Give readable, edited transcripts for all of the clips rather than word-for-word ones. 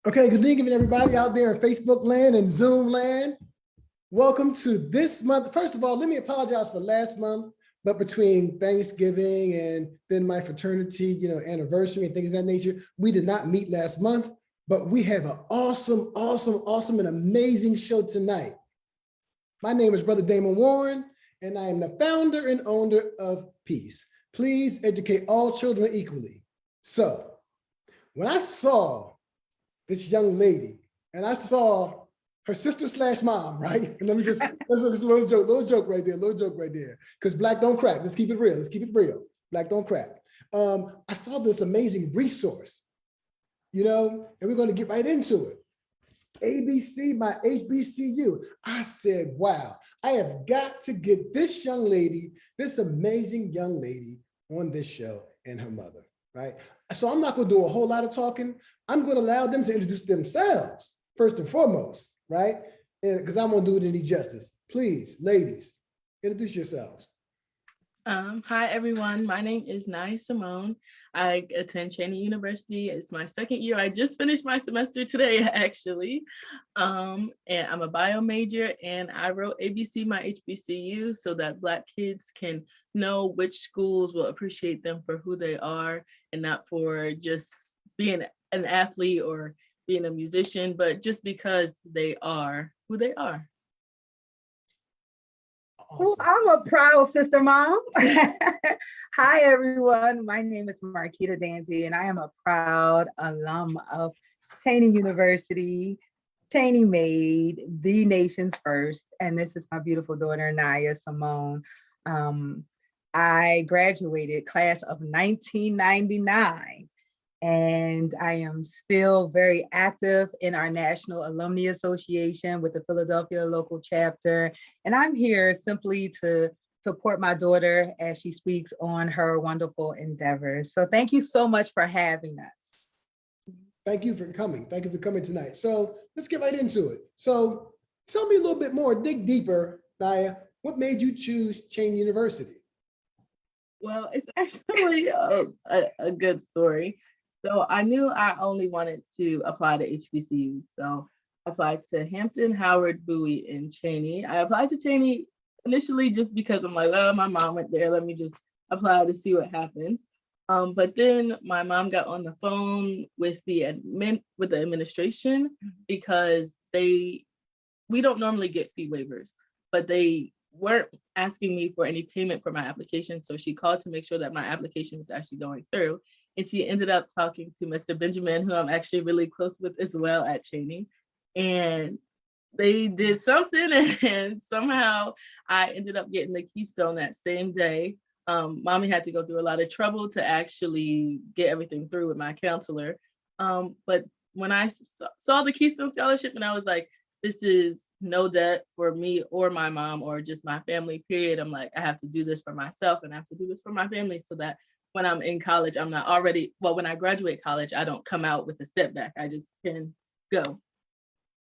Okay, good evening, everybody out there in Facebook land and Zoom land. Welcome to this month. First of all, let me apologize for last month, but between Thanksgiving and then my fraternity, anniversary and things of that nature, we did not meet last month, but we have an awesome and amazing show tonight. My name is Brother Damon Warren, and I am the founder and owner of Peace. Please educate all children equally. So when I saw this young lady, and I saw her sister / mom, right? And let me just, let's a little joke right there. Because Black don't crack. Let's keep it real. Black don't crack. I saw this amazing resource, and we're going to get right into it. ABC, my HBCU. I said, wow, I have got to get this young lady, this amazing young lady on this show and her mother. Right. So I'm not going to do a whole lot of talking. I'm going to allow them to introduce themselves first and foremost, right? Because I won't do it any justice. Please, ladies, introduce yourselves. Hi, everyone. My name is Simone. I attend Cheney University. It's my second year. I just finished my semester today, actually. And I'm a bio major, and I wrote ABC, my HBCU, so that Black kids can know which schools will appreciate them for who they are and not for just being an athlete or being a musician, but just because they are who they are. Awesome. Well, I'm a proud sister mom. Hi, everyone. My name is Marquita Danzy, and I am a proud alum of Cheney University. Cheney made the nation's first, and this is my beautiful daughter, Simone. I graduated class of 1999. And I am still very active in our National Alumni Association with the Philadelphia local chapter. And I'm here simply to support my daughter as she speaks on her wonderful endeavors. So thank you so much for having us. Thank you for coming. Thank you for coming tonight. So let's get right into it. So tell me a little bit more, dig deeper, Naya. What made you choose Cheney University? Well, it's actually a good story. So I knew I only wanted to apply to HBCU. So I applied to Hampton, Howard, Bowie, and Cheney. I applied to Cheney initially just because I'm like, oh, my mom went there. Let me just apply to see what happens. But then my mom got on the phone with the administration because we don't normally get fee waivers, but they weren't asking me for any payment for my application. So she called to make sure that my application was actually going through. And she ended up talking to Mr. Benjamin, who I'm actually really close with as well at Cheney. And they did something, and somehow I ended up getting the Keystone that same day. Mommy had to go through a lot of trouble to actually get everything through with my counselor. But when I saw the Keystone Scholarship, and I was like, this is no debt for me or my mom or just my family, period. I'm like, I have to do this for myself and I have to do this for my family so that when I'm in college, I'm not already, well, when I graduate college, I don't come out with a setback. I just can go.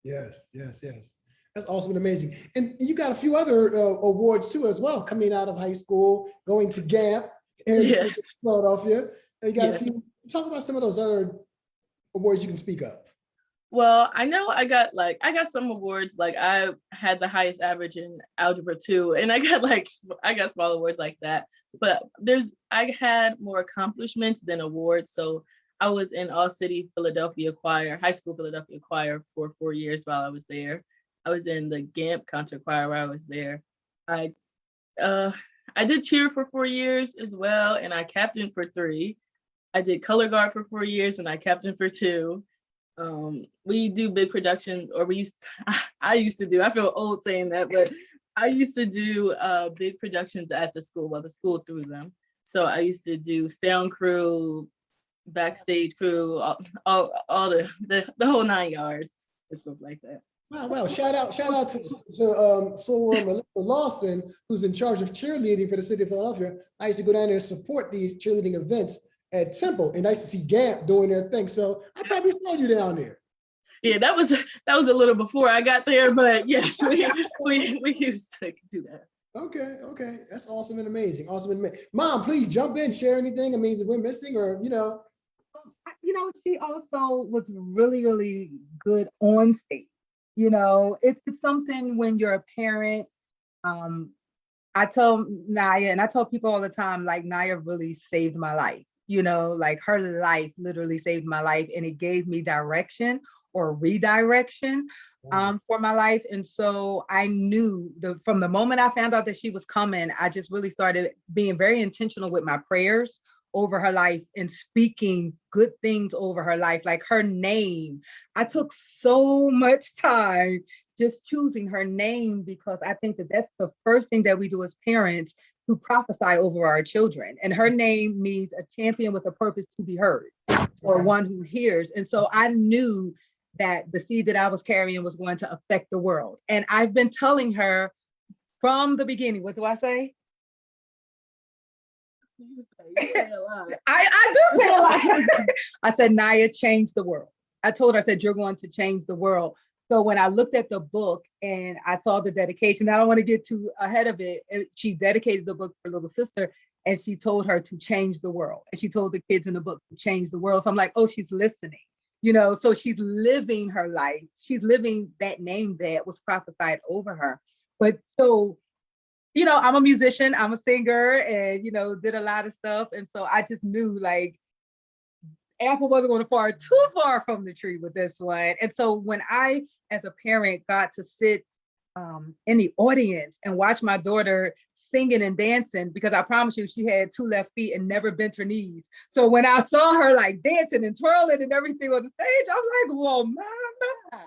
Yes. That's awesome and amazing. And you got a few other awards too as well, coming out of high school, going to GAMP in Philadelphia. You got a few, talk about some of those other awards you can speak of. Well, I know I got some awards, like I had the highest average in Algebra 2, and I got small awards like that, but I had more accomplishments than awards. So I was in All City Philadelphia Choir, high school Philadelphia Choir for 4 years while I was there. I was in the GAMP concert choir while I was there. I did cheer for 4 years as well, and I captained for 3. I did color guard for 4 years, and I captained for 2. We do big productions, or I used to do, I feel old saying that, but I used to do big productions at the school, the school threw them. So I used to do sound crew, backstage crew, all the whole 9 yards and stuff like that. Wow. Shout out to Melissa Lawson, who's in charge of cheerleading for the city of Philadelphia. I used to go down there and support these cheerleading events at Temple, and I used to see GAMP doing their thing. So I probably saw you down there. Yeah, that was a little before I got there, but yes, we used to do that. Okay. That's awesome and amazing. Mom, please jump in, share anything. I mean, that we're missing, or she also was really, really good on stage. It's something when you're a parent. Um, I tell Naya, and I tell people all the time, like Naya really saved my life. Like her life literally saved my life, and it gave me direction or redirection for my life. And so I knew from the moment I found out that she was coming, I just really started being very intentional with my prayers over her life and speaking good things over her life. Like her name, I took so much time just choosing her name, because I think that that's the first thing that we do as parents, to prophesy over our children. And her name means a champion with a purpose to be heard, or one who hears. And so I knew that the seed that I was carrying was going to affect the world. And I've been telling her from the beginning, what do I say? You say a lot. I do say a lot. I said, Naya, change the world. I told her, I said, you're going to change the world. So when I looked at the book and I saw the dedication, I don't want to get too ahead of it. She dedicated the book for little sister, and she told her to change the world. And she told the kids in the book to change the world. So I'm like, oh, she's listening. So she's living her life. She's living that name that was prophesied over her. But so, I'm a musician, I'm a singer, and, did a lot of stuff. And so I just knew, like, apple wasn't going to fall too far from the tree with this one. And so when I, as a parent, got to sit in the audience and watch my daughter singing and dancing, because I promise you, she had 2 left feet and never bent her knees. So when I saw her like dancing and twirling and everything on the stage, I was like, whoa, mama.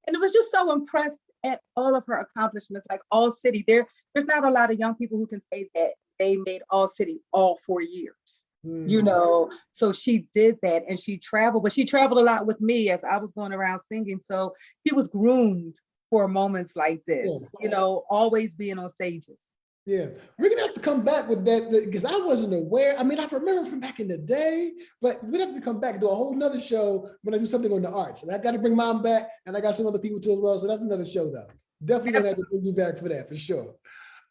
And it was just so impressed at all of her accomplishments, like All City. There's not a lot of young people who can say that they made All City all 4 years. So she did that, and she traveled, but she traveled a lot with me as I was going around singing. So she was groomed for moments like this, always being on stages. Yeah, we're gonna have to come back with that, because I wasn't aware. I mean, I remember from back in the day, but we'd have to come back and do a whole nother show when I do something on the arts. And I got to bring Mom back, and I got some other people too as well. So that's another show, though. Definitely gonna have to bring you back for that, for sure.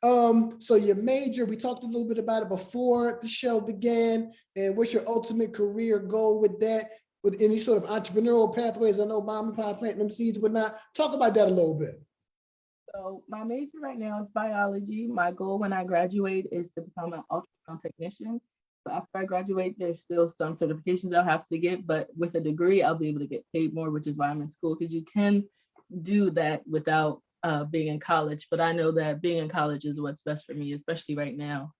So your major, we talked a little bit about it before the show began, and what's your ultimate career goal with that? With any sort of entrepreneurial pathways? I know Mom and Pop planting them seeds, whatnot. Talk about that a little bit. So my major right now is biology. My goal when I graduate is to become an ultrasound technician. But after I graduate, there's still some certifications I'll have to get, but with a degree, I'll be able to get paid more, which is why I'm in school, because you can do that without being in college. But I know that being in college is what's best for me, especially right now.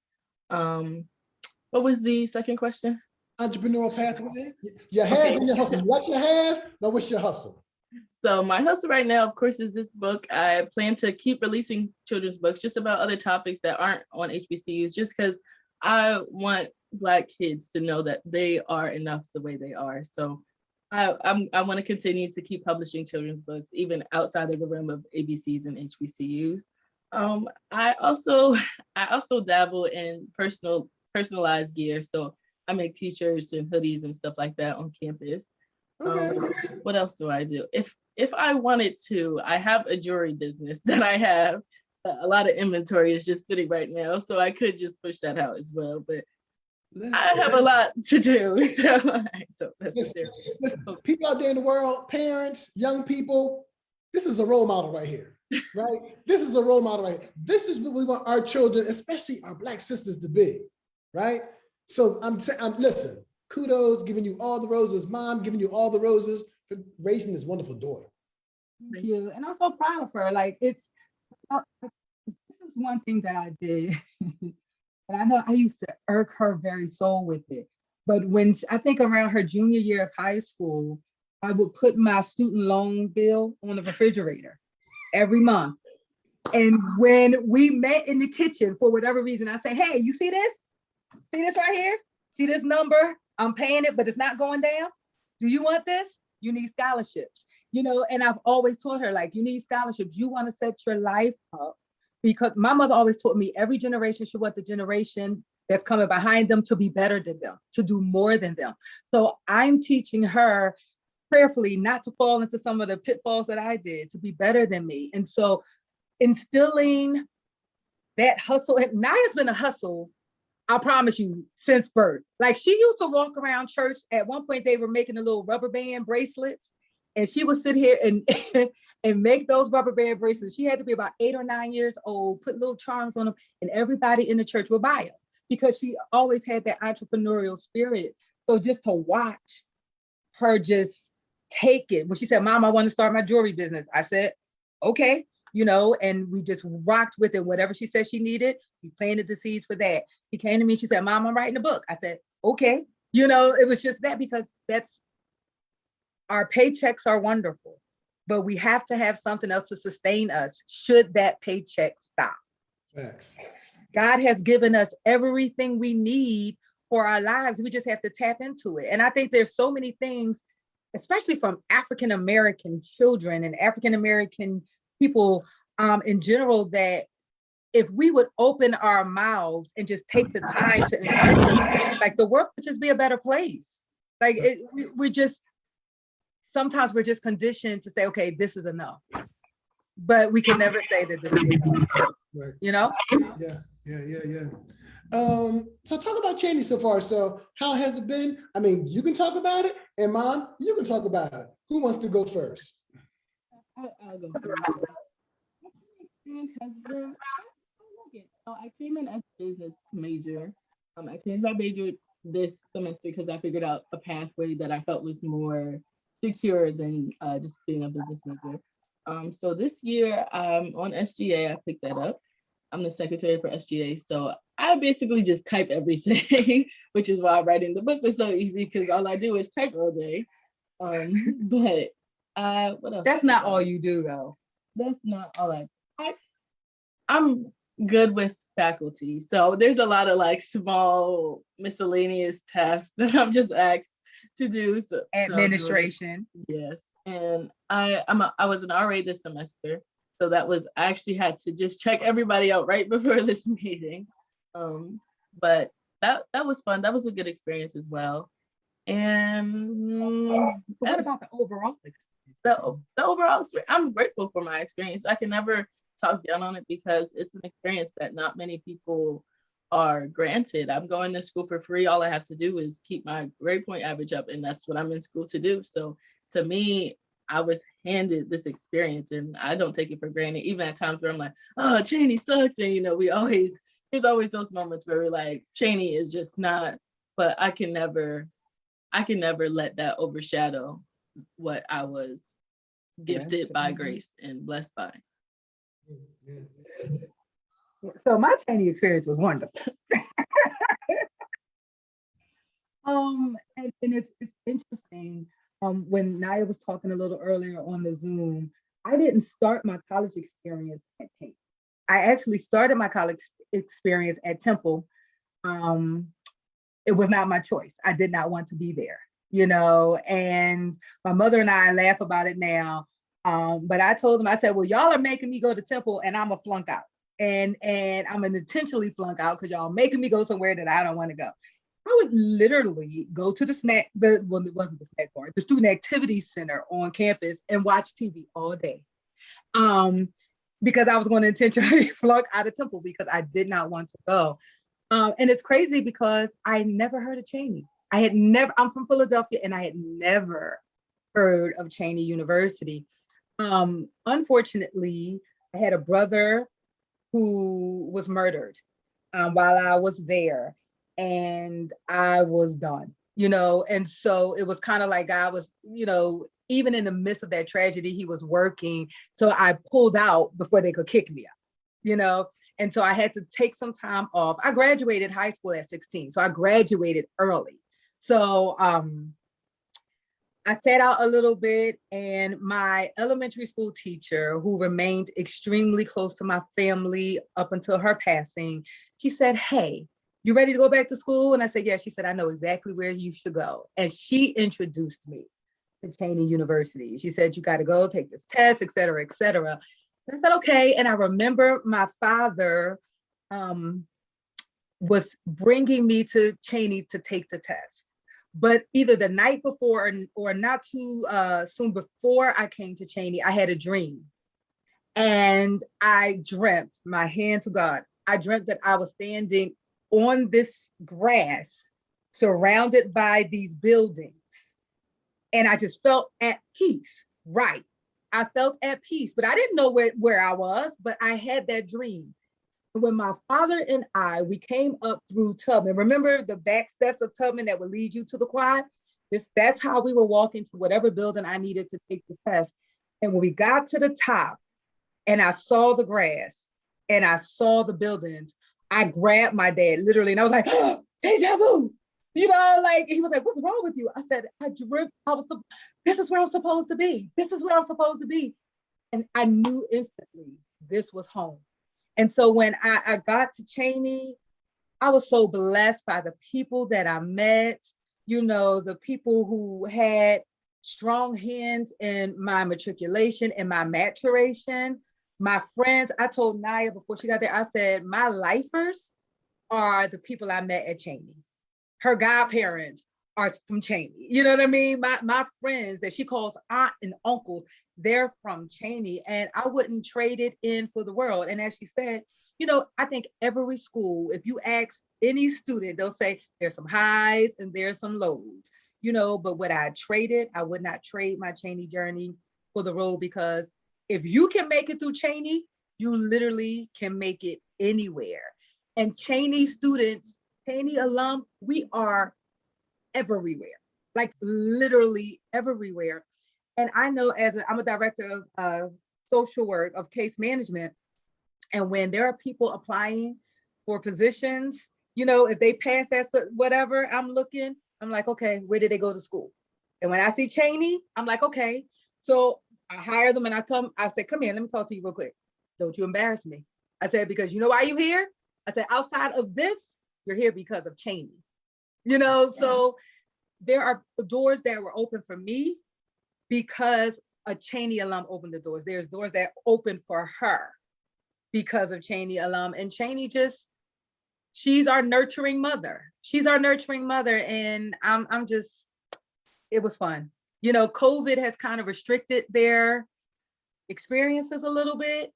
What was the second question? Entrepreneurial pathway. You have in your hustle. What you have, now what's your hustle? So my hustle right now, of course, is this book. I plan to keep releasing children's books just about other topics that aren't on HBCUs, just because I want Black kids to know that they are enough the way they are. So I want to continue to keep publishing children's books, even outside of the realm of ABCs and HBCUs. I also dabble in personalized gear. So I make t-shirts and hoodies and stuff like that on campus. Okay. What else do I do? If I wanted to, I have a jewelry business that I have. A lot of inventory is just sitting right now, so I could just push that out as well. But I have a lot to do, so I don't necessarily. Listen, people out there in the world, parents, young people, this is a role model right here, right? This is a role model right here. This is what we want our children, especially our Black sisters, to be, right? So I'm listen, kudos, giving you all the roses, Mom, giving you all the roses for raising this wonderful daughter. Thank you. And I'm so proud of her. Like, this is one thing that I did. And I know I used to irk her very soul with it. But when I think around her junior year of high school, I would put my student loan bill on the refrigerator every month. And when we met in the kitchen, for whatever reason, I say, hey, you see this? See this right here? See this number? I'm paying it, but it's not going down. Do you want this? You need scholarships. And I've always taught her, like, you need scholarships. You want to set your life up, because my mother always taught me every generation should want the generation that's coming behind them to be better than them, to do more than them. So I'm teaching her prayerfully not to fall into some of the pitfalls that I did, to be better than me. And so instilling that hustle, and Naya's been a hustle. I promise you, since birth. Like she used to walk around church. At one point, they were making the little rubber band bracelets, and she would sit here and and make those rubber band bracelets. She had to be about 8 or 9 years old, put little charms on them, and everybody in the church would buy them because she always had that entrepreneurial spirit. So just to watch her just take it. When she said, "Mom, I want to start my jewelry business," I said, "Okay." And we just rocked with it. Whatever she said she needed, we planted the seeds for that. She came to me, she said, "Mom, I'm writing a book." I said, "Okay." It was just that, because our paychecks are wonderful, but we have to have something else to sustain us should that paycheck stop. Thanks. God has given us everything we need for our lives. We just have to tap into it. And I think there's so many things, especially from African-American children and African-American people in general, that if we would open our mouths and just take the time to invest, like the world would just be a better place. Like sometimes we're just conditioned to say, okay, this is enough, but we can never say that this is enough. Right. Yeah. So talk about Cheney so far. So how has it been? I mean, you can talk about it, and Mom, you can talk about it. Who wants to go first? I'll go first. My experience has been, I like it. So I came in as a business major. I changed my major this semester because I figured out a pathway that I felt was more secure than just being a business major. So this year I'm on SGA. I picked that up. I'm the secretary for SGA. So I basically just type everything, which is why writing the book was so easy, because all I do is type all day. But what else? That's not all you do, though. That's not all I'm good with faculty. So there's a lot of like small miscellaneous tasks that I'm just asked to do. So Administration. Yes. And I was an RA this semester. So I actually had to just check everybody out right before this meeting. But that was fun. That was a good experience as well. And what about the overall experience? The overall experience, I'm grateful for my experience. I can never talk down on it because it's an experience that not many people are granted. I'm going to school for free. All I have to do is keep my grade point average up, and that's what I'm in school to do. So to me, I was handed this experience, and I don't take it for granted, even at times where I'm like, "Oh, Cheney sucks." And there's always those moments where we're like, Cheney is just not, but I can never let that overshadow what I was gifted by grace and blessed by. So my Cheney experience was wonderful. And it's interesting. When Naya was talking a little earlier on the Zoom, I didn't start my college experience at Cheney. I actually started my college experience at Temple. It was not my choice. I did not want to be there, and my mother and I laugh about it now. But I told them, I said, well, y'all are making me go to Temple and I'm a flunk out. And I'm an intentionally flunk out because y'all making me go somewhere that I don't want to go. I would literally go to it wasn't the snack bar, the student activity center on campus, and watch TV all day. Because I was going to intentionally flunk out of Temple because I did not want to go. And it's crazy because I never heard of Cheney. I'm from Philadelphia, and I had never heard of Cheney University. Unfortunately, I had a brother who was murdered while I was there, and I was done, and so it was kind of like God was, even in the midst of that tragedy, he was working. So I pulled out before they could kick me out, and so I had to take some time off. I graduated high school at 16, so I graduated early. So I sat out a little bit, and my elementary school teacher, who remained extremely close to my family up until her passing, she said, "Hey, you ready to go back to school?" And I said, "Yeah." She said, "I know exactly where you should go." And she introduced me to Cheney University. She said, "You got to go take this test, et cetera, et cetera." And I said, "Okay." And I remember my father was bringing me to Cheney to take the test. But either the night before or not too soon before I came to Cheney, I had a dream. And I dreamt, my hand to God, I dreamt that I was standing on this grass surrounded by these buildings. And I just felt at peace. Right. I felt at peace, but I didn't know where I was, but I had that dream. When my father and we came up through Tubman. Remember the back steps of Tubman that would lead you to the quad? That's how we were walking to whatever building I needed to take the test. And when we got to the top and I saw the grass and I saw the buildings, I grabbed my dad literally and I was like, oh, deja vu. You know, like he was like, what's wrong with you? I said, this is where I'm supposed to be. This is where I'm supposed to be. And I knew instantly this was home. And so when I got to Cheney, I was so blessed by the people that I met, you know, the people who had strong hands in my matriculation and my maturation. My friends, I told Naya before she got there, I said, my lifers are the people I met at Cheney. Her godparents are from Cheney. You know what I mean? My friends that she calls aunt and uncles, they're from Cheney, and I wouldn't trade it in for the world. And as she said, you know, I think every school, if you ask any student, they'll say there's some highs and there's some lows, you know, but what I would not trade my Cheney journey for the road, because if you can make it through Cheney, you literally can make it anywhere. And Cheney students, Cheney alum, we are everywhere, like literally everywhere. And I know I'm a director of social work, of case management. And when there are people applying for positions, you know, if they pass that, whatever, I'm like, okay, where did they go to school? And when I see Cheney, I'm like, okay. So I hire them and I say, come here, let me talk to you real quick. Don't you embarrass me. I said, because you know why you here? I said, outside of this, you're here because of Cheney. You know, so there are doors that were open for me because a Cheney alum opened the doors. There's doors that opened for her because of Cheney alum. And Cheney she's our nurturing mother. She's our nurturing mother. And it was fun. You know, COVID has kind of restricted their experiences a little bit,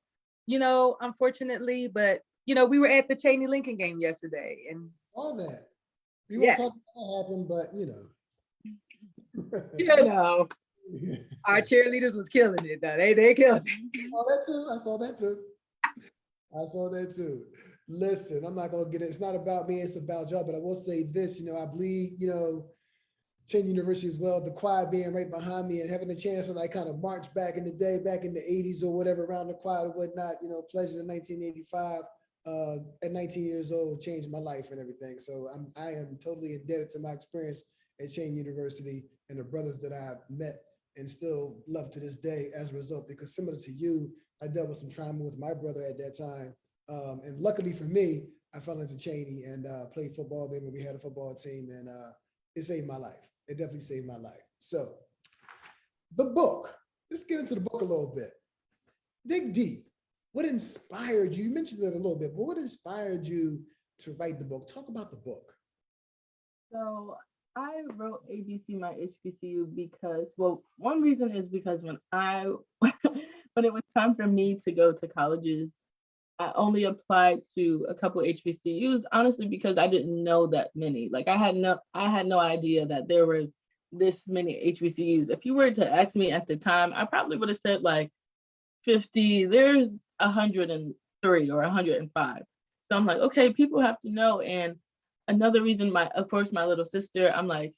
you know, unfortunately, but you know, we were at the Cheney Lincoln game yesterday and all that. We yes. won't talk about what happened, but you know. You know, our cheerleaders was killing it though. They killed it. I saw that too. Listen, I'm not gonna get it. It's not about me, it's about y'all, but I will say this, you know, I believe, you know, Cheney University as well, the quad being right behind me and having a chance to like kind of march back in the day, back in the 80s or whatever around the quad or whatnot, you know, pleasure in 1985. At 19 years old, changed my life and everything. So I am totally indebted to my experience at Cheney University and the brothers that I've met and still love to this day as a result, because similar to you, I dealt with some trauma with my brother at that time. And luckily for me, I fell into Cheney and played football there when we had a football team, and it saved my life. It definitely saved my life. So the book, let's get into the book a little bit. Dig deep. What inspired you? You mentioned it a little bit, but what inspired you to write the book? Talk about the book. So I wrote ABC My HBCU because, well, one reason is because when it was time for me to go to colleges, I only applied to a couple HBCUs, honestly, because I didn't know that many. Like I had no idea that there was this many HBCUs. If you were to ask me at the time, I probably would have said like 50, there's 103 or 105. So I'm like, okay, people have to know. And another reason, of course, my little sister, I'm like,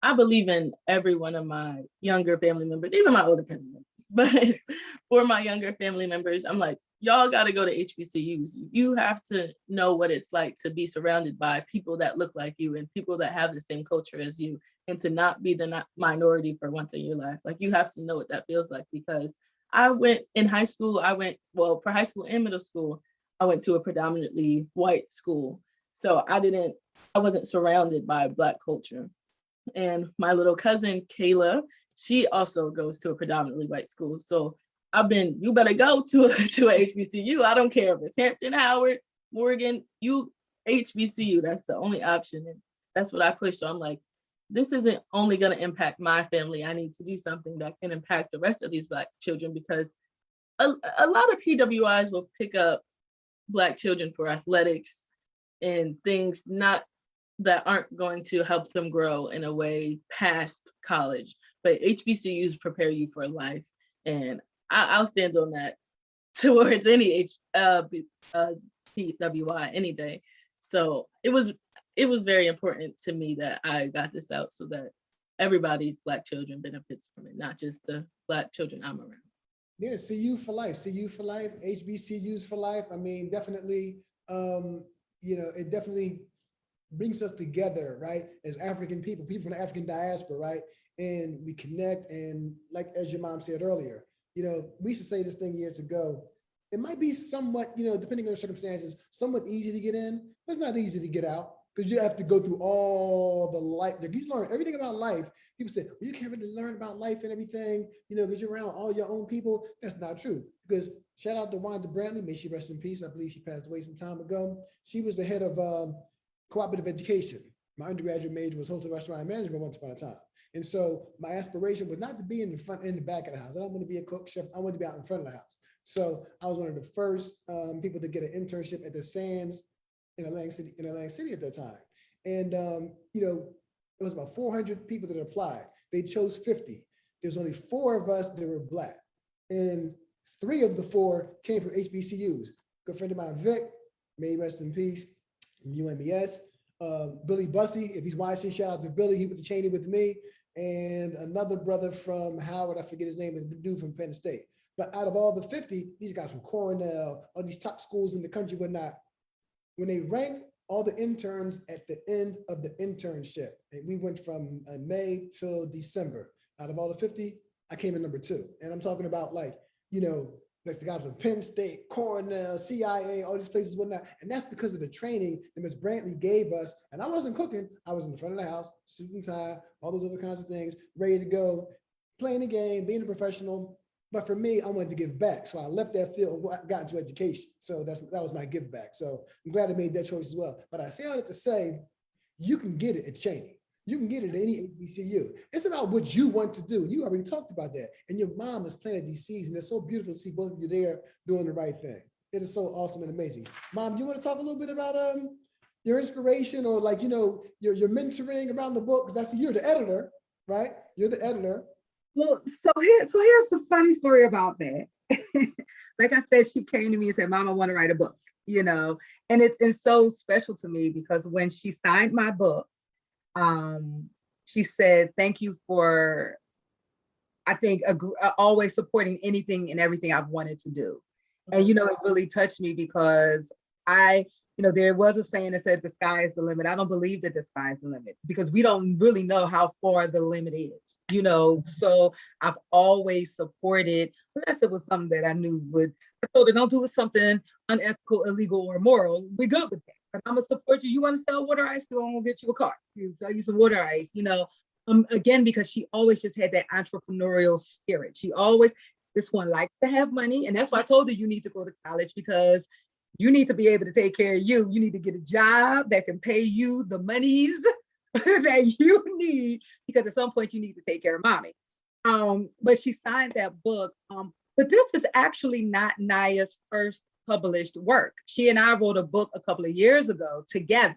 I believe in every one of my younger family members, even my older family members. But for my younger family members, I'm like, y'all got to go to HBCUs. You have to know what it's like to be surrounded by people that look like you and people that have the same culture as you, and to not be the minority for once in your life. Like you have to know what that feels like, because I went in high school, for high school and middle school, I went to a predominantly white school. So I wasn't surrounded by Black culture. And my little cousin, Kayla, she also goes to a predominantly white school. So you better go to a HBCU. I don't care if it's Hampton, Howard, Morgan, HBCU, that's the only option. And that's what I push. So I'm like, this isn't only going to impact my family. I need to do something that can impact the rest of these Black children, because a lot of PWIs will pick up Black children for athletics, and things not that aren't going to help them grow in a way past college. But HBCUs prepare you for life, and I'll stand on that towards any PWI any day. So it was very important to me that I got this out so that everybody's Black children benefits from it, not just the Black children I'm around. Yeah, CU for life, CU for life, HBCUs for life. I mean, definitely, it definitely brings us together, right? As African people from the African diaspora, right? And we connect, and like, as your mom said earlier, we used to say this thing years ago, it might be somewhat, depending on the circumstances, somewhat easy to get in, but it's not easy to get out, because you have to go through all the life. Like, you learn everything about life. People say, well, you can't really learn about life and everything, because you're around all your own people. That's not true, because shout out to Wanda Brantley, may she rest in peace. I believe she passed away some time ago. She was the head of cooperative education. My undergraduate major was hotel restaurant management once upon a time. And so my aspiration was not to be in the front and the back of the house. I don't want to be a cook, chef. I want to be out in front of the house. So I was one of the first people to get an internship at the Sands in Atlantic City at that time. And, it was about 400 people that applied. They chose 50. There's only 4 of us that were Black. And 3 of the 4 came from HBCUs. Good friend of mine, Vic, may he rest in peace, from UMES. Billy Bussey, if he's watching, shout out to Billy. He went to Cheney with me. And another brother from Howard, I forget his name, the dude from Penn State. But out of all the 50, these guys from Cornell, all these top schools in the country, whatnot, when they ranked all the interns at the end of the internship, and we went from May till December, out of all the 50, I came in number 2. And I'm talking about like the guys from Penn State, Cornell, CIA, all these places, whatnot. And that's because of the training that Ms. Brantley gave us. And I wasn't cooking. I was in the front of the house, suit and tie, all those other kinds of things, ready to go, playing the game, being a professional. But for me, I wanted to give back. So I left that field and got into education. So that was my give back. So I'm glad I made that choice as well. But I say all that to say, you can get it at Cheney. You can get it at any HBCU. It's about what you want to do. You already talked about that. And your mom has planted these seeds, and it's so beautiful to see both of you there doing the right thing. It is so awesome and amazing. Mom, you want to talk a little bit about your inspiration, or like, your mentoring around the book? Because I see you're the editor, right? You're the editor. Well, so here's the funny story about that. Like I said, she came to me and said, Mom, I want to write a book, and it's so special to me because when she signed my book, she said, thank you for, I think, always supporting anything and everything I've wanted to do. And, it really touched me because there was a saying that said the sky is the limit. I don't believe that the sky is the limit because we don't really know how far the limit is, so I've always supported, unless it was something that I knew I told her, don't do something unethical, illegal, or immoral. We're good with that. But I'm gonna support you. You want to sell water ice? Go on, get you a car. Sell you some water ice, again, because she always just had that entrepreneurial spirit. This one likes to have money. And that's why I told her you need to go to college because you need to be able to take care of you. You need to get a job that can pay you the monies that you need, because at some point you need to take care of mommy. But she signed that book. But this is actually not Naya's first published work. She and I wrote a book a couple of years ago together.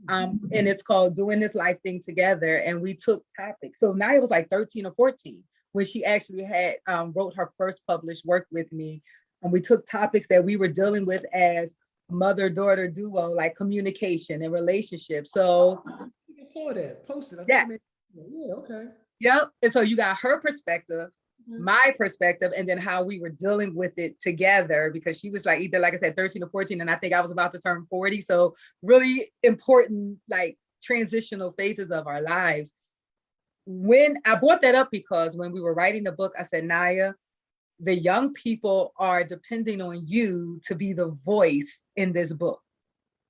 And it's called Doing This Life Thing Together. And we took topics. So Naya was like 13 or 14 when she actually had wrote her first published work with me. And we took topics that we were dealing with as mother-daughter duo, like communication and relationships. So I saw that posted. Yes. Yeah, okay. Yep. And so you got her perspective, my perspective, and then how we were dealing with it together, because she was like either, like I said, 13 or 14, and I think I was about to turn 40. So really important, like transitional phases of our lives. When I brought that up, because when we were writing the book, I said, Naya, the young people are depending on you to be the voice in this book.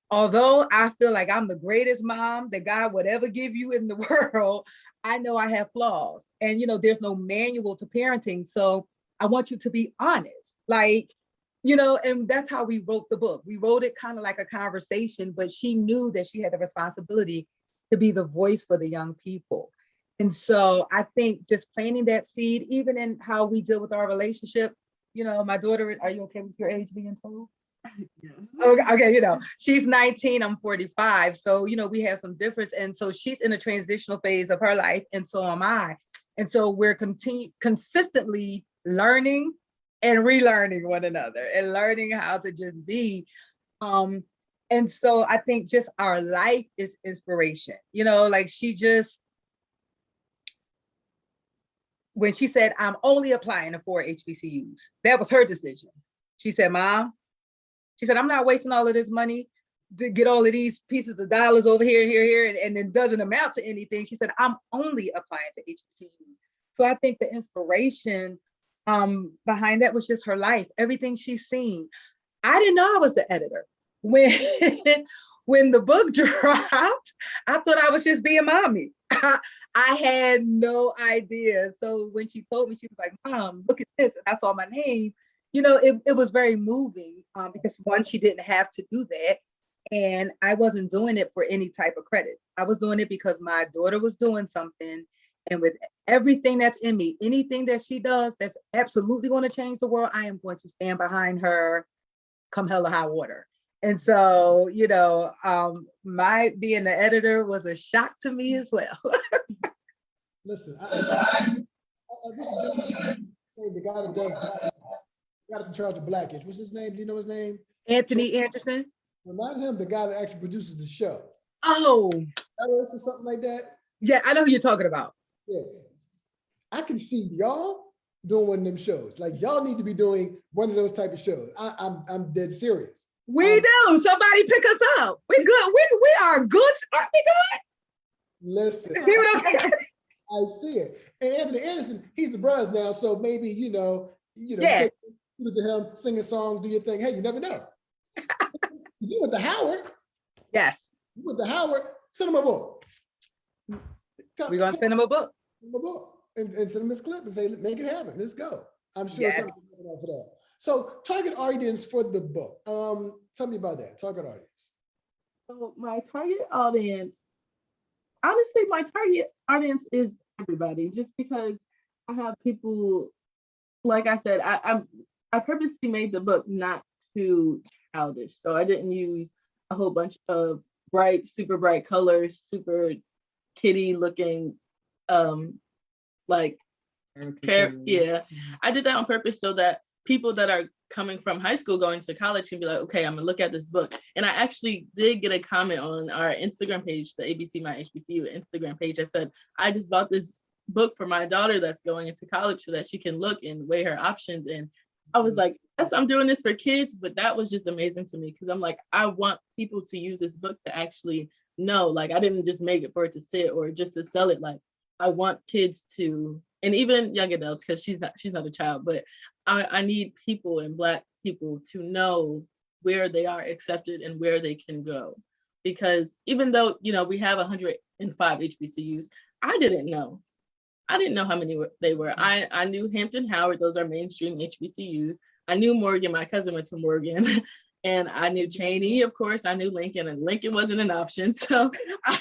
Although I feel like I'm the greatest mom that God would ever give you in the world, I know I have flaws. And, there's no manual to parenting. So I want you to be honest, and that's how we wrote the book. We wrote it kind of like a conversation, but she knew that she had the responsibility to be the voice for the young people. And so I think just planting that seed, even in how we deal with our relationship, my daughter, are you okay with your age being told? Yes. Okay, she's 19, I'm 45. So, we have some difference. And so she's in a transitional phase of her life, and so am I. And so we're consistently learning and relearning one another and learning how to just be. And so I think just our life is inspiration, like when she said, I'm only applying to 4 HBCUs, that was her decision. She said, Mom, I'm not wasting all of this money to get all of these pieces of dollars over here, and it doesn't amount to anything. She said, I'm only applying to HBCUs. So I think the inspiration behind that was just her life, everything she's seen. I didn't know I was the editor. When when the book dropped, I thought I was just being mommy. I had no idea. So when she told me, she was like, Mom, look at this. And I saw my name. It was very moving because one, she didn't have to do that. And I wasn't doing it for any type of credit. I was doing it because my daughter was doing something. And with everything that's in me, anything that she does that's absolutely going to change the world, I am going to stand behind her come hell or high water. And so, my being the editor was a shock to me as well. Listen, the guy that does got us in charge of Blackish. What's his name? Do you know his name? Anthony Anderson? No, not him, the guy that actually produces the show. Oh. Or something like that. Yeah, I know who you're talking about. Yeah. I can see y'all doing one of them shows. Like y'all need to be doing one of those type of shows. I'm dead serious. We do. Somebody pick us up. We're good. We are good. Aren't we good? Listen. See what I'm saying? I see it. And Anthony Anderson, he's the buzz now. So maybe, Yeah. take it to him, sing a song, do your thing. Hey, you never know. You went to Howard. Yes. You went to Howard, send him a book. We're going to send him a book. Send him a book and send him this clip and say, make it happen. Let's go. I'm sure Yes. something's going on for that. So target audience for the book. Tell me about that. Target audience. So my target audience, honestly, my target audience is everybody, just because I have people, like I said, I purposely made the book not too childish. So I didn't use a whole bunch of super bright colors, super kitty looking, like, yeah. I did that on purpose so that people that are coming from high school going to college can be like, okay, I'm gonna look at this book. And I actually did get a comment on our Instagram page, the ABC My HBCU Instagram page. I said, I just bought this book for my daughter that's going into college so that she can look and weigh her options. And I was like, yes, I'm doing this for kids, but that was just amazing to me because I'm like, I want people to use this book to actually know, like, I didn't just make it for it to sit or just to sell it. Like, I want kids to, and even young adults, because she's not a child, but I need people and Black people to know where they are accepted and where they can go. Because even though, we have 105 HBCUs, I didn't know how many they were. I knew Hampton, Howard, those are mainstream HBCUs. I knew Morgan, my cousin went to Morgan. And I knew Cheney, of course. I knew Lincoln, and Lincoln wasn't an option. So I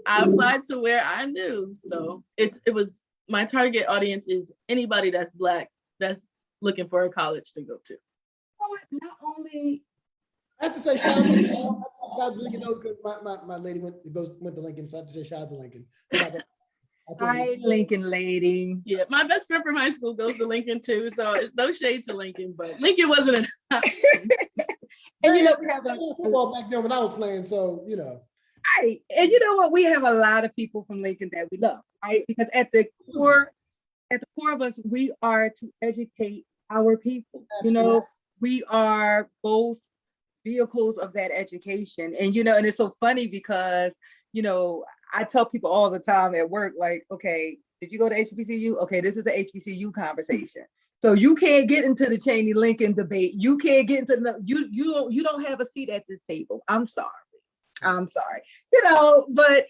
applied to where I knew. So it was, my target audience is anybody that's Black that's looking for a college to go to. Not only. I have to say shout out to Lincoln though, because my lady went to Lincoln, so I have to say shout out to Lincoln. Hi, Lincoln lady. Yeah, my best friend from high school goes to Lincoln too, so it's no shade to Lincoln, but Lincoln wasn't an option. And we have football back then when I was playing, so Right. And you know what? We have a lot of people from Lincoln that we love, right? Because at the core of us, we are to educate our people. Absolutely. We are both vehicles of that education. And and it's so funny because I tell people all the time at work, like, okay, did you go to HBCU? Okay, this is an HBCU conversation. So you can't get into the Cheney Lincoln debate. You can't get into you don't have a seat at this table. I'm sorry. But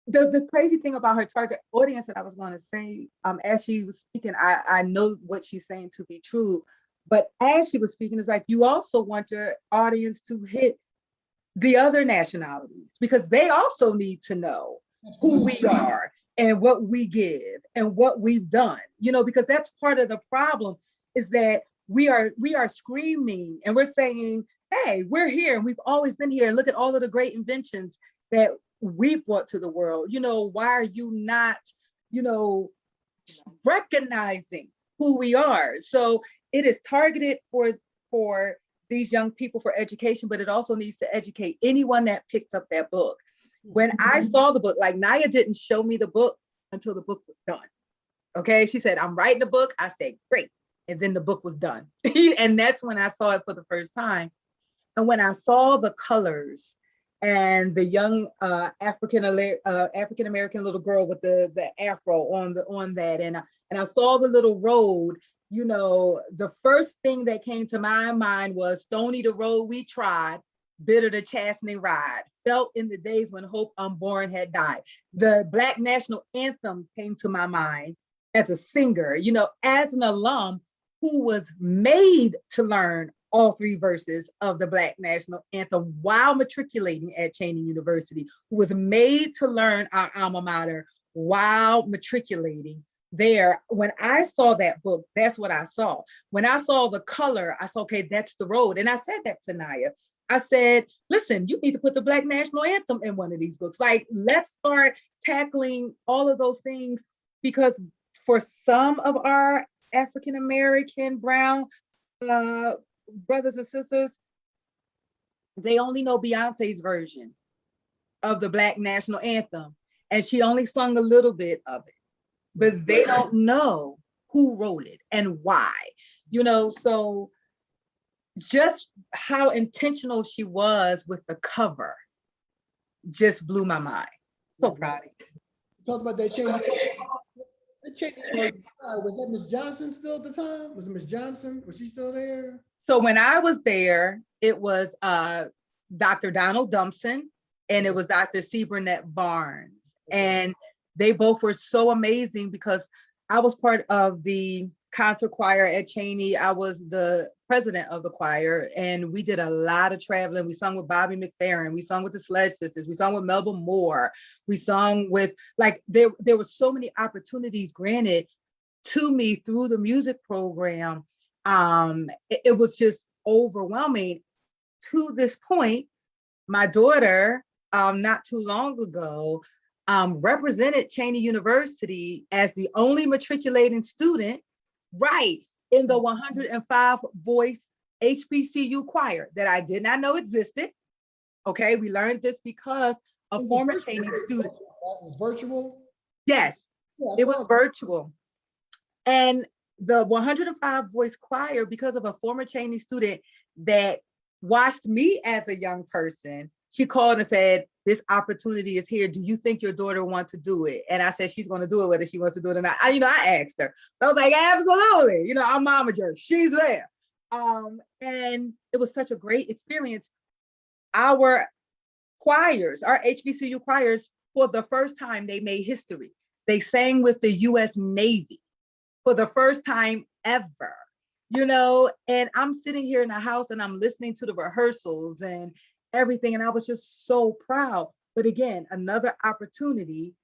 the crazy thing about her target audience that I was going to say, as she was speaking, I know what she's saying to be true. But as she was speaking, it's like you also want your audience to hit the other nationalities because they also need to know who we are and what we give and what we've done, because that's part of the problem is that we are screaming and we're saying, hey, we're here and we've always been here. And look at all of the great inventions that we've brought to the world. You know, why are you not, you know, recognizing who we are? So it is targeted for these young people for education, but it also needs to educate anyone that picks up that book. When I saw the book, like Naya didn't show me the book until the book was done. Okay, she said, I'm writing the book. I said, great. And then the book was done. And that's when I saw it for the first time. And when I saw the colors and the young African American little girl with the afro on that, and I saw the little road, you know, the first thing that came to my mind was stony the road we tried, bitter the chastening ride, felt in the days when hope unborn had died. The Black National Anthem came to my mind as a singer, you know, as an alum who was made to learn all three verses of the Black National Anthem while matriculating at Cheyney University, who was made to learn our alma mater while matriculating there. When I saw that book, that's what I saw. When I saw the color, I saw, okay, that's the road. And I said that to Naya. I said, listen, you need to put the Black National Anthem in one of these books. Like, let's start tackling all of those things, because for some of our African-American, brown brothers and sisters, they only know Beyonce's version of the Black National Anthem. And she only sung a little bit of it, but they don't know who wrote it and why, you know. So just how intentional she was with the cover just blew my mind. So proud of you. Talk about that change. Was that Miss Johnson still at the time? Was it Miss Johnson? Was she still there? So when I was there, it was Dr. Donald Dumpson and it was Dr. C. Burnett Barnes. And they both were so amazing because I was part of the concert choir at Cheyney. I was the president of the choir, and we did a lot of traveling. We sung with Bobby McFerrin. We sung with the Sledge Sisters. We sung with Melba Moore. We sung with, like, there were so many opportunities granted to me through the music program. It was just overwhelming. To this point, my daughter, not too long ago, represented Cheyney University as the only matriculating student, right, in the 105 voice HBCU choir that I did not know existed. Okay, we learned this because a former Cheyney student. It was virtual? Yes, yeah, it was virtual. And the 105 voice choir, because of a former Cheyney student that watched me as a young person, she called and said, this opportunity is here. Do you think your daughter wants to do it? And I said, she's going to do it whether she wants to do it or not. I asked her. I was like, absolutely. You know, I'm momager. She's there. And it was such a great experience. Our choirs, our HBCU choirs, for the first time, they made history. They sang with the US Navy for the first time ever, you know, and I'm sitting here in the house and I'm listening to the rehearsals and everything. And I was just so proud. But again, another opportunity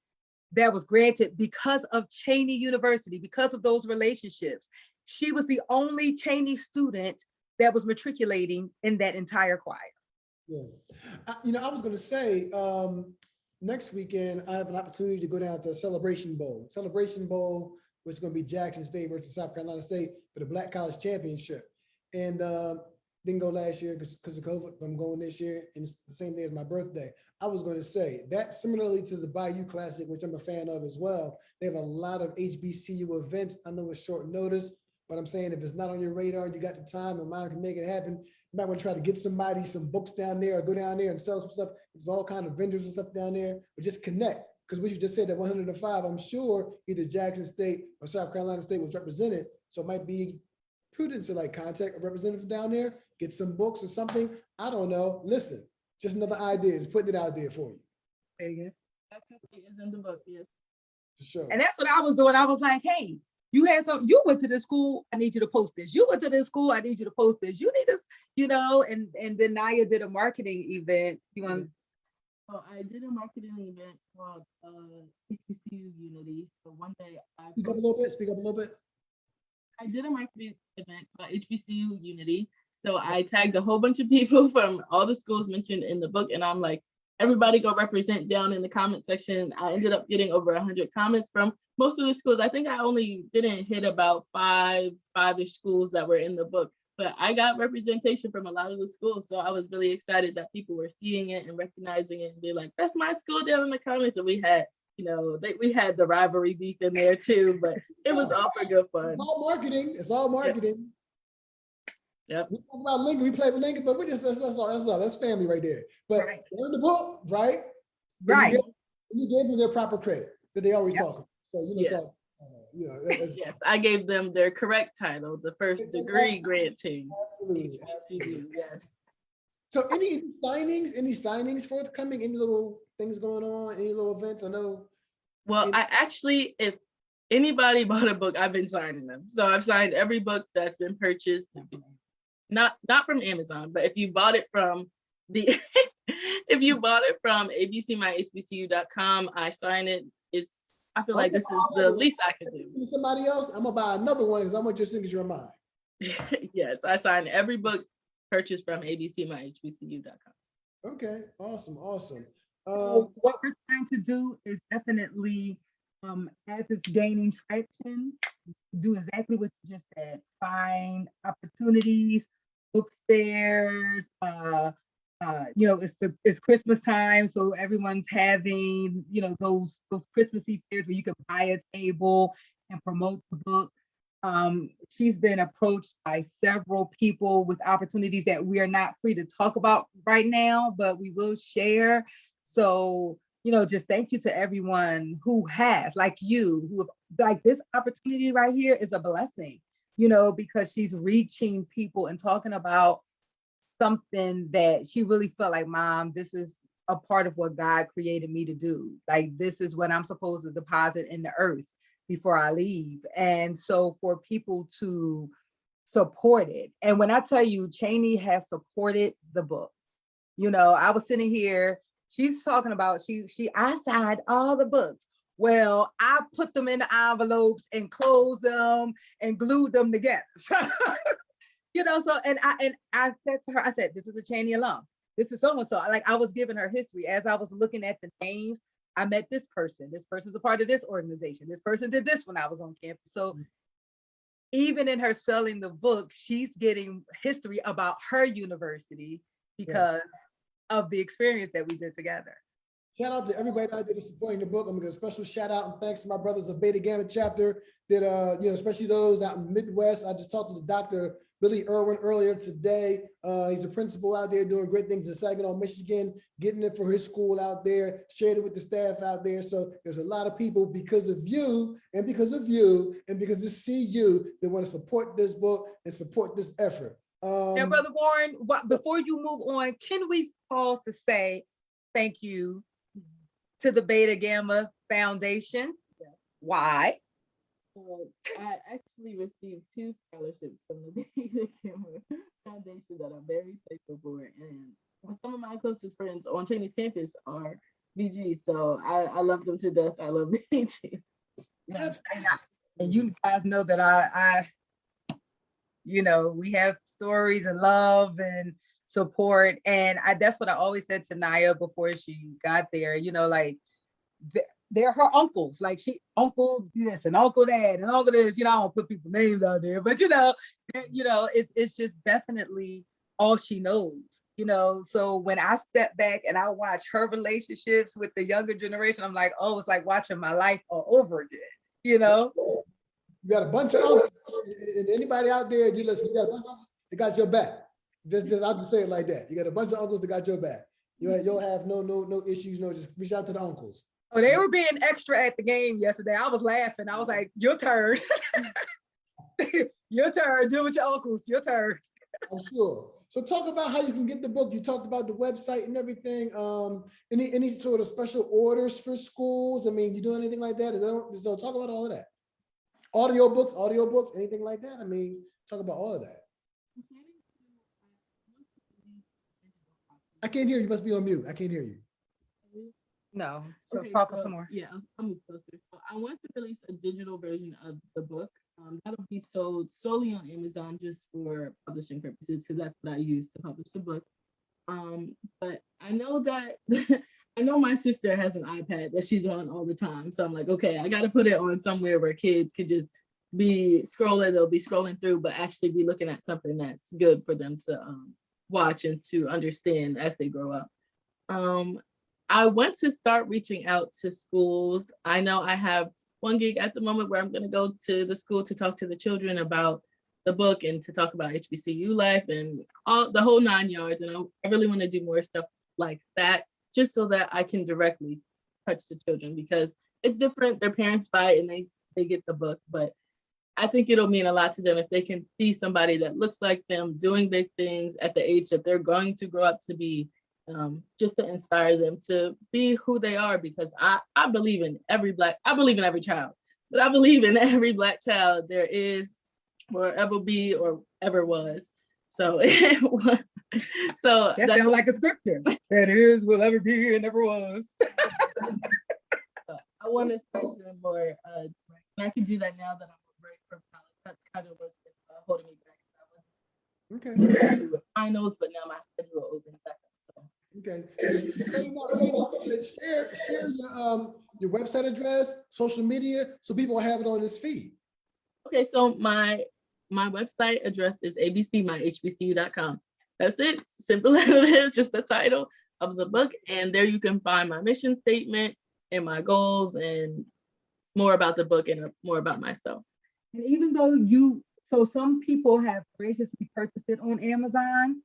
that was granted because of Cheyney University, because of those relationships. She was the only Cheyney student that was matriculating in that entire choir. Yeah. You know, I was going to say, next weekend, I have an opportunity to go down to Celebration Bowl. Celebration Bowl, which is going to be Jackson State versus South Carolina State for the Black College Championship. And didn't go last year because of COVID. I'm going this year, and it's the same day as my birthday. I was going to say that similarly to the Bayou Classic, which I'm a fan of as well, they have a lot of HBCU events. I know it's short notice, but I'm saying if it's not on your radar, you got the time and mind can make it happen. You might want to try to get somebody some books down there or go down there and sell some stuff. There's all kind of vendors and stuff down there, but just connect. Because what you just said, that 105, I'm sure either Jackson State or South Carolina State was represented. So it might be prudent to like contact a representative down there, get some books or something. I don't know. Listen, just another idea. Just putting it out there for you. There you go. Is in the book, yes. For sure. And that's what I was doing. I was like, hey, you went to this school, I need you to post this. You went to this school, I need you to post this. You need this, you know, and then Naya did a marketing event. You want? So I did a marketing event called HBCU Unity. So one day I Speak up a little bit. I did a marketing event called HBCU Unity. So I tagged a whole bunch of people from all the schools mentioned in the book, and I'm like, everybody go represent down in the comment section. I ended up getting over 100 comments from most of the schools. I think I only didn't hit about five-ish schools that were in the book, but I got representation from a lot of the schools. So I was really excited that people were seeing it and recognizing it and be like, that's my school down in the comments. And we had, we had the rivalry beef in there too, but it was all for good fun. It's all marketing. It's all marketing. Yep. We talk about Lincoln, we play with Lincoln, but that's family right there. But Right. they're in the book, right? Right. You gave them their proper credit that they always Yep. talk about. So Yes. Yes, I gave them their correct title, the first degree granting. Absolutely. HBCU, yes. So any signings forthcoming, any little things going on, any little events? I know. Well, I actually, if anybody bought a book, I've been signing them. So I've signed every book that's been purchased, not from Amazon, but if you bought it from if you bought it from abcmyhbcu.com, I sign it. I feel like this is the least I can do. Somebody else, I'm gonna buy another one because I want your signature on mine. Yes, I sign every book purchased from abcmyhbcu.com. Okay, awesome. So what we're trying to do is definitely, as it's gaining traction, do exactly what you just said. Find opportunities, book fairs. It's Christmas time, so everyone's having those Christmassy fairs where you can buy a table and promote the book. She's been approached by several people with opportunities that we are not free to talk about right now, but we will share. So, just thank you to everyone who has, like you, who have, like this opportunity right here is a blessing, because she's reaching people and talking about something that she really felt like, Mom, this is a part of what God created me to do. Like, this is what I'm supposed to deposit in the earth before I leave. And so for people to support it. And when I tell you, Cheney has supported the book, I was sitting here, she's talking about, I signed all the books. Well, I put them in the envelopes and closed them and glued them together. And I said to her, I said, this is a Cheney alum. This is so-and-so. Like, I was giving her history. As I was looking at the names, I met this person. This person's a part of this organization. This person did this when I was on campus. So even in her selling the book, she's getting history about her university because of the experience that we did together. Shout out to everybody out there that's supporting the book. I'm gonna give a special shout out and thanks to my brothers of Beta Gamma chapter that especially those out in the Midwest. I just talked to the Dr. Billy Irwin earlier today. He's a principal out there doing great things in Saginaw, Michigan, getting it for his school out there, shared it with the staff out there. So there's a lot of people because of you and because of you and because of CU that want to support this book and support this effort. Now, Brother Warren, before you move on, can we pause to say thank you to the Beta Gamma Foundation? Yeah. Why? I actually received 2 scholarships from the Beta Gamma Foundation that I'm very thankful for. And some of my closest friends on Cheney's campus are BG. So I love them to death. I love BG. Yes. And you guys know that we have stories and love and support. And that's what I always said to Naya before she got there, they're her uncles, like uncle this and uncle that and uncle this, I don't put people's names out there, but it's just definitely all she knows, so when I step back and I watch her relationships with the younger generation, I'm like, oh, it's like watching my life all over again, You got a bunch of uncles, and anybody out there, you listen, you got a bunch of uncles that got your back. I'll just say it like that. You got a bunch of uncles that got your back. You'll have no issues. Just reach out to the uncles. Oh, they were being extra at the game yesterday. I was laughing. I was like, your turn. Your turn. Do it with your uncles. Your turn. I'm sure. So talk about how you can get the book. You talked about the website and everything. Any sort of special orders for schools? I mean, you do anything like that? So talk about all of that. Audio books, anything like that? I mean, talk about all of that. I can't hear you. You must be on mute. I can't hear you. No. So Okay, talk so some more. yeah, I'll move closer. So I want to release a digital version of the book. That'll be sold solely on Amazon just for publishing purposes, because that's what I use to publish the book. But I know that I know my sister has an iPad that she's on all the time. So I'm like, okay, I got to put it on somewhere where kids could just be scrolling. They'll be scrolling through, but actually be looking at something that's good for them to watch and to understand as they grow up. Um, I want to start reaching out to schools. I know I have one gig at the moment where I'm going to go to the school to talk to the children about the book and to talk about HBCU life and all the whole 9 yards. And I really want to do more stuff like that, just so that I can directly touch the children, because it's different. Their parents buy it and they get the book, but I think it'll mean a lot to them if they can see somebody that looks like them doing big things at the age that they're going to grow up to be, just to inspire them to be who they are. Because I believe in I believe in every child, but I believe in every Black child there is, or ever be, or ever was. So, so That sounds like a scripture. That is, will ever be, and never was. I want to start doing more. And I can do that now that I'm a break from college. That's kind of what's been holding me back. I Okay. wasn't do finals, but now my schedule opens back up. So. Okay. Share your website address, social media, so people will have it on this feed. Okay, so my website address is abcmyhbcu.com. That's it. Simple as it is, just the title of the book. And there you can find my mission statement and my goals and more about the book and more about myself. And even though so some people have graciously purchased it on Amazon,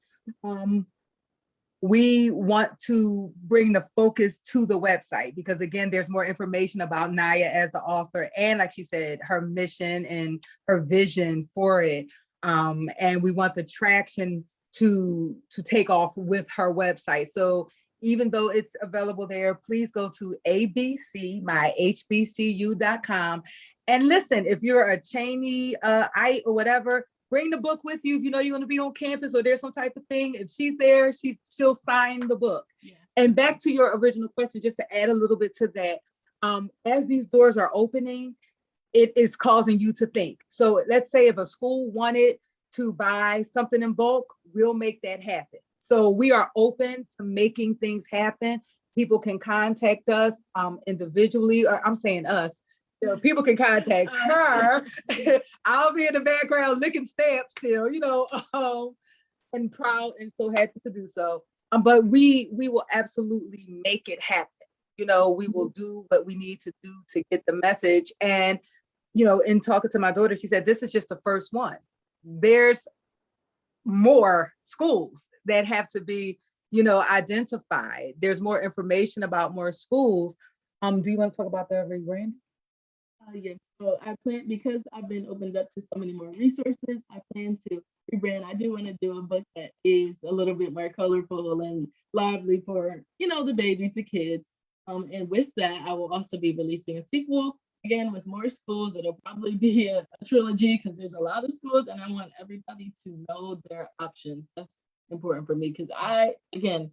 we want to bring the focus to the website, because again, there's more information about Naya as the author, and like she said, her mission and her vision for it. And we want the traction to take off with her website. So even though it's available there, please go to abcmyhbcu.com. And listen, if you're a Cheney or whatever, bring the book with you if you know you're going to be on campus or there's some type of thing. If she's there, she'll sign the book. Yeah. And back to your original question, just to add a little bit to that, as these doors are opening, it is causing you to think. So let's say if a school wanted to buy something in bulk, we'll make that happen. So we are open to making things happen. People can contact us individually, or I'm saying us. You know, people can contact her. I'll be in the background licking stamps still, and proud and so happy to do so. But we will absolutely make it happen. We will do what we need to do to get the message. And, in talking to my daughter, she said, this is just the first one. There's more schools that have to be, identified. There's more information about more schools. Do you want to talk about the rebrand? Yes, so I plan, because I've been opened up to so many more resources, I plan to rebrand. I do want to do a book that is a little bit more colorful and lively for, the babies, the kids. And with that, I will also be releasing a sequel, again, with more schools. It'll probably be a trilogy, because there's a lot of schools and I want everybody to know their options. That's important for me, because I didn't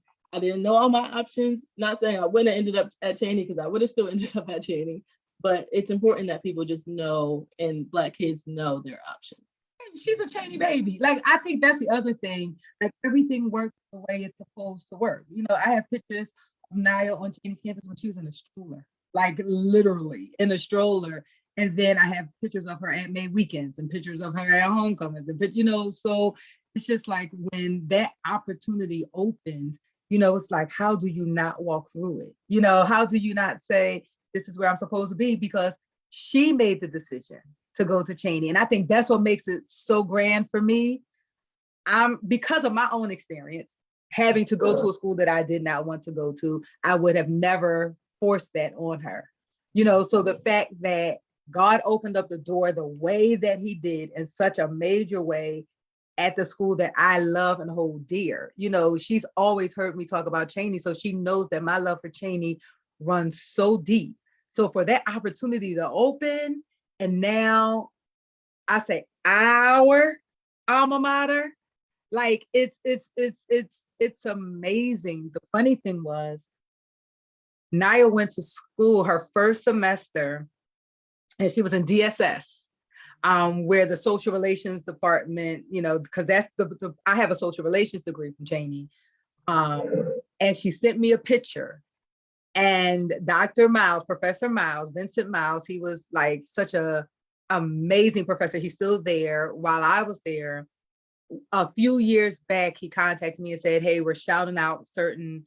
know all my options. Not saying I wouldn't have ended up at Cheney, because I would have still ended up at Cheney. But it's important that people just know, and Black kids know their options. She's a Cheney baby. Like, I think that's the other thing. Like, everything works the way it's supposed to work. I have pictures of Naya on Cheney's campus when she was in a stroller, like literally in a stroller. And then I have pictures of her Aunt May weekends and pictures of her at homecomings. And, so it's just like when that opportunity opened, it's like, how do you not walk through it? How do you not say, this is where I'm supposed to be, because she made the decision to go to Cheney. And I think that's what makes it so grand for me. Because of my own experience, having to go to a school that I did not want to go to, I would have never forced that on her. So the fact that God opened up the door the way that he did, in such a major way, at the school that I love and hold dear. She's always heard me talk about Cheney, so she knows that my love for Cheney runs so deep. So for that opportunity to open, and now I say our alma mater, like it's amazing. The funny thing was, Naya went to school her first semester, and she was in DSS, where the social relations department, you know, because that's I have a social relations degree from Cheney. And she sent me a picture. And Dr. Miles, Professor Miles, Vincent Miles, he was like such a amazing professor. He's still there. While I was there, a few years back, he contacted me and said, hey, we're shouting out certain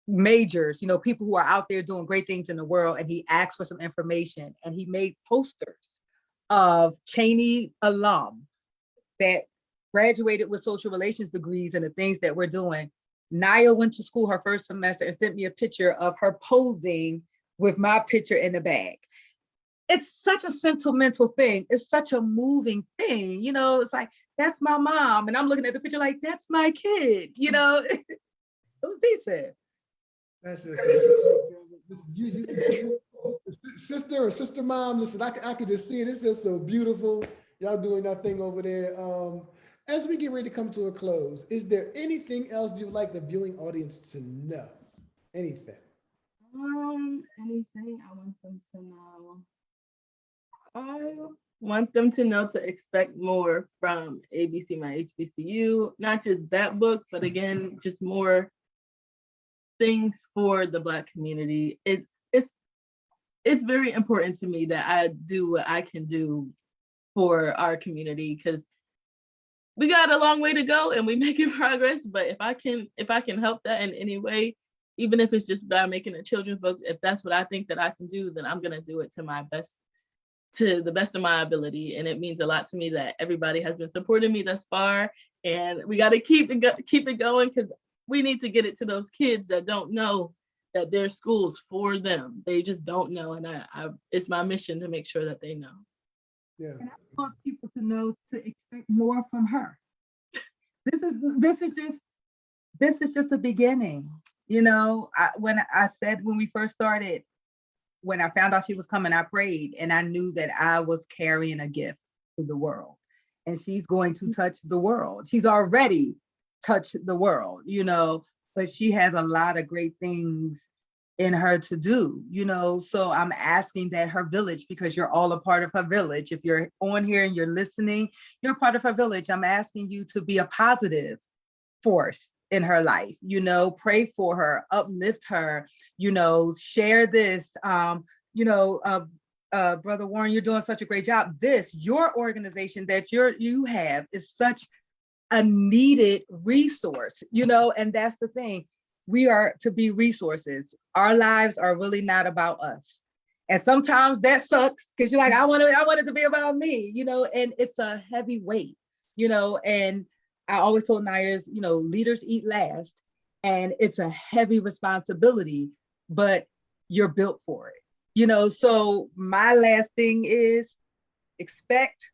majors, you know, people who are out there doing great things in the world. And he asked for some information, and he made posters of Cheney alum that graduated with social relations degrees and the things that we're doing. Naya went to school her first semester and sent me a picture of her posing with my picture in the bag. It's such a sentimental thing. It's such a moving thing. You know, it's like, that's my mom. And I'm looking at the picture like, that's my kid. You know, it was decent. That's just sister or sister mom. Listen, I could just see it. It's just so beautiful. Y'all doing that thing over there. As we get ready to come to a close, is there anything else you would like the viewing audience to know? Anything? Anything I want them to know. I want them to know to expect more from ABC My HBCU, not just that book, but again, just more things for the Black community. It's very important to me that I do what I can do for our community, because we got a long way to go and we making progress. But if I can help that in any way, even if it's just by making a children's book, if that's what I think that I can do, then I'm gonna do it to the best of my ability. And it means a lot to me that everybody has been supporting me thus far, and we got to keep it going, because we need to get it to those kids that don't know that there's schools for them. They just don't know, and I it's my mission to make sure that they know. Yeah. And I want people to know to expect more from her. This is just the beginning. You know, when we first started, when I found out she was coming, I prayed, and I knew that I was carrying a gift to the world, and she's going to touch the world. She's already touched the world, you know, but she has a lot of great things in her to do, you know. So I'm asking that her village, because you're all a part of her village. If you're on here and you're listening, you're a part of her village. I'm asking you to be a positive force in her life, you know, pray for her, uplift her, you know, share this, Brother Warren, you're doing such a great job. Your organization that you have is such a needed resource, you know, and that's the thing. We are to be resources. Our lives are really not about us. And sometimes that sucks, because you're like, I want it to be about me, you know, and it's a heavy weight, you know. And I always told Nayers, you know, leaders eat last, and it's a heavy responsibility, but you're built for it, you know. So my last thing is expect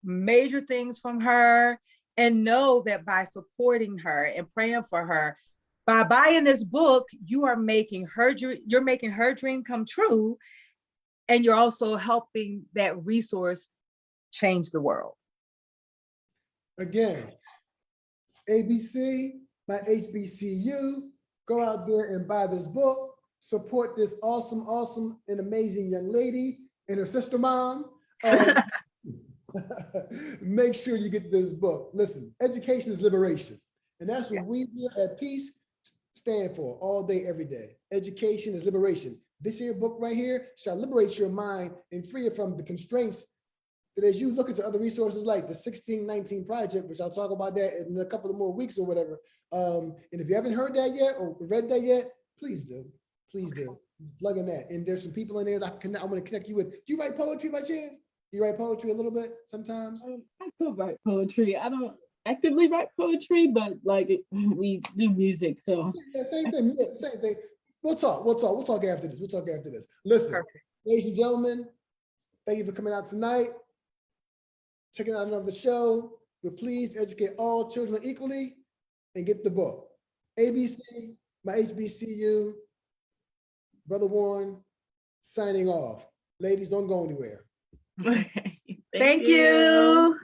major things from her, and know that by supporting her and praying for her, by buying this book, you're making her dream come true, and you're also helping that resource change the world. Again, ABC, my HBCU, go out there and buy this book, support this awesome, and amazing young lady and her sister mom. Make sure you get this book. Listen, education is liberation. And that's what we here at Peace stand for all day, every day. Education is liberation. This here book right here shall liberate your mind and free it from the constraints that as you look into other resources like the 1619 Project, which I'll talk about that in a couple of more weeks or whatever. And if you haven't heard that yet or read that yet, please do. Please do. Plug in that. And there's some people in there that I want to connect you with. Do you write poetry by chance? You write poetry a little bit sometimes? I could write poetry. I don't actively write poetry, but like we do music, so. Yeah, same thing. Yeah, same thing. We'll talk after this. Listen, perfect. Ladies and gentlemen, thank you for coming out tonight. Checking out another show. We're pleased to educate all children equally and get the book. ABC, my HBCU, Brother Warren, signing off. Ladies, don't go anywhere. Okay. Thank you.